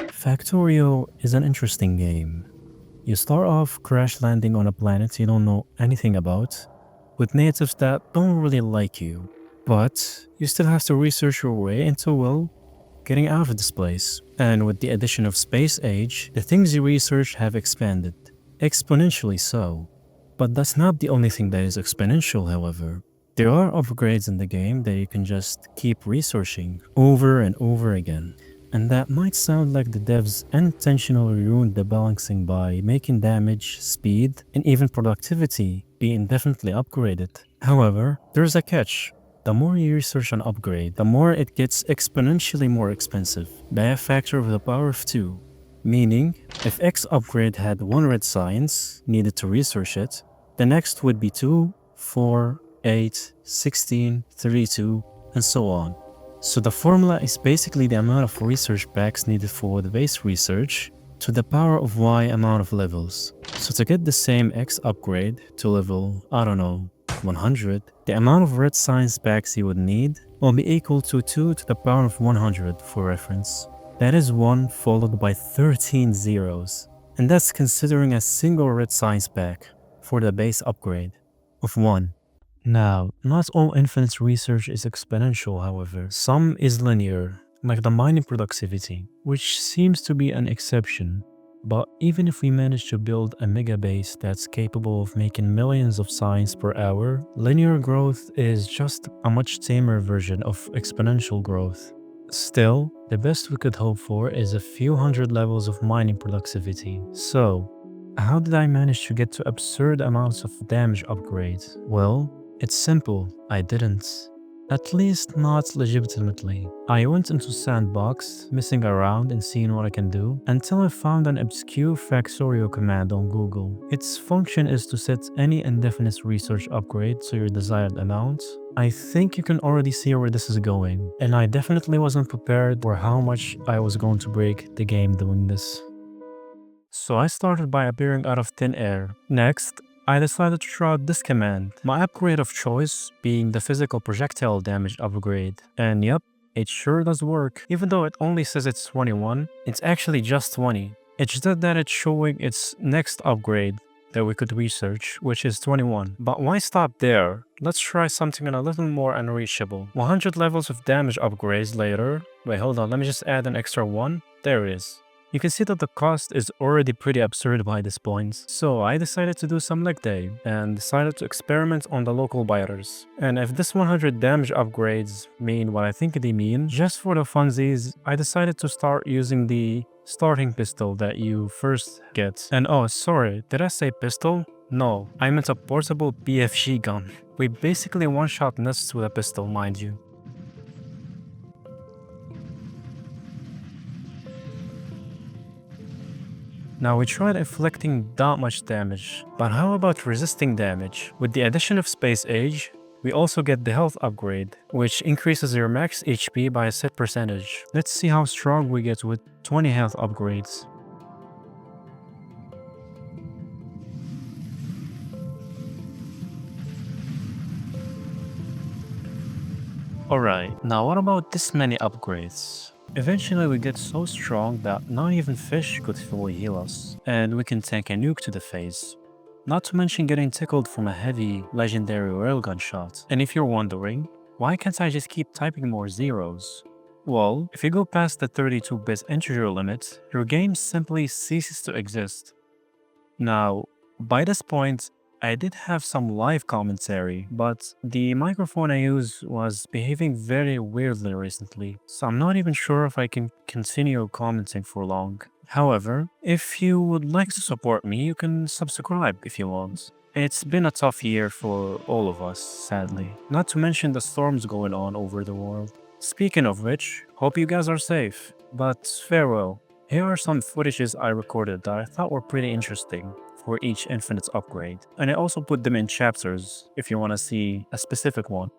Factorio is an interesting game. You start off crash landing on a planet you don't know anything about, with natives that don't really like you. But you still have to research your way into, well, getting out of this place. And with the addition of space age, the things you research have expanded, exponentially so. But that's not the only thing that is exponential, however. There are upgrades in the game that you can just keep researching over and over again. And that might sound like the devs intentionally ruined the balancing by making damage, speed, and even productivity be indefinitely upgraded. However, there's a catch. The more you research an upgrade, the more it gets exponentially more expensive by a factor of the power of 2. Meaning, if X upgrade had 1 red science needed to research it, the next would be 2, 4, 8, 16, 32, and so on. So the formula is basically the amount of research packs needed for the base research to the power of Y amount of levels. So to get the same X upgrade to level, I don't know, 100, the amount of red science packs you would need will be equal to 2 to the power of 100 for reference. That is 1 followed by 13 zeros. And that's considering a single red science pack for the base upgrade of 1. Now, not all infinite research is exponential, however. Some is linear, like the mining productivity, which seems to be an exception. But even if we manage to build a mega base that's capable of making millions of science per hour, linear growth is just a much tamer version of exponential growth. Still, the best we could hope for is a few hundred levels of mining productivity. So, how did I manage to get to absurd amounts of damage upgrades? Well, it's simple, I didn't. At least not legitimately. I went into Sandbox, messing around and seeing what I can do, until I found an obscure Factorio command on Google. Its function is to set any indefinite research upgrade to your desired amount. I think you can already see where this is going, and I definitely wasn't prepared for how much I was going to break the game doing this. So I started by appearing out of thin air. Next, I decided to try out this command, my upgrade of choice being the physical projectile damage upgrade. And yep, it sure does work. Even though it only says it's 21, it's actually just 20. It's just that it's showing its next upgrade that we could research, which is 21. But why stop there? Let's try something a little more unreachable. 100 levels of damage upgrades later. Wait, hold on, let me just add an extra 1. There it is. You can see that the cost is already pretty absurd by this point, so I decided to do some leg day and decided to experiment on the local buyers. And if this 100 damage upgrades mean what I think they mean, just for the funsies, I decided to start using the starting pistol that you first get. And oh, sorry, did I say pistol? No, I meant a portable BFG gun. We basically one-shot nests with a pistol, mind you. Now we tried inflicting that much damage, but how about resisting damage? With the addition of space age, we also get the health upgrade, which increases your max HP by a set percentage. Let's see how strong we get with 20 health upgrades. Alright, now what about this many upgrades? Eventually we get so strong that not even fish could fully heal us, and we can tank a nuke to the face. Not to mention getting tickled from a heavy, legendary railgun shot. And if you're wondering, why can't I just keep typing more zeros? Well, if you go past the 32-bit integer limit, your game simply ceases to exist. Now, by this point, I did have some live commentary, but the microphone I used was behaving very weirdly recently, so I'm not even sure if I can continue commenting for long. However, if you would like to support me, you can subscribe if you want. It's been a tough year for all of us, sadly. Not to mention the storms going on over the world. Speaking of which, hope you guys are safe, but farewell. Here are some footages I recorded that I thought were pretty interesting for each infinite upgrade, and I also put them in chapters if you want to see a specific one.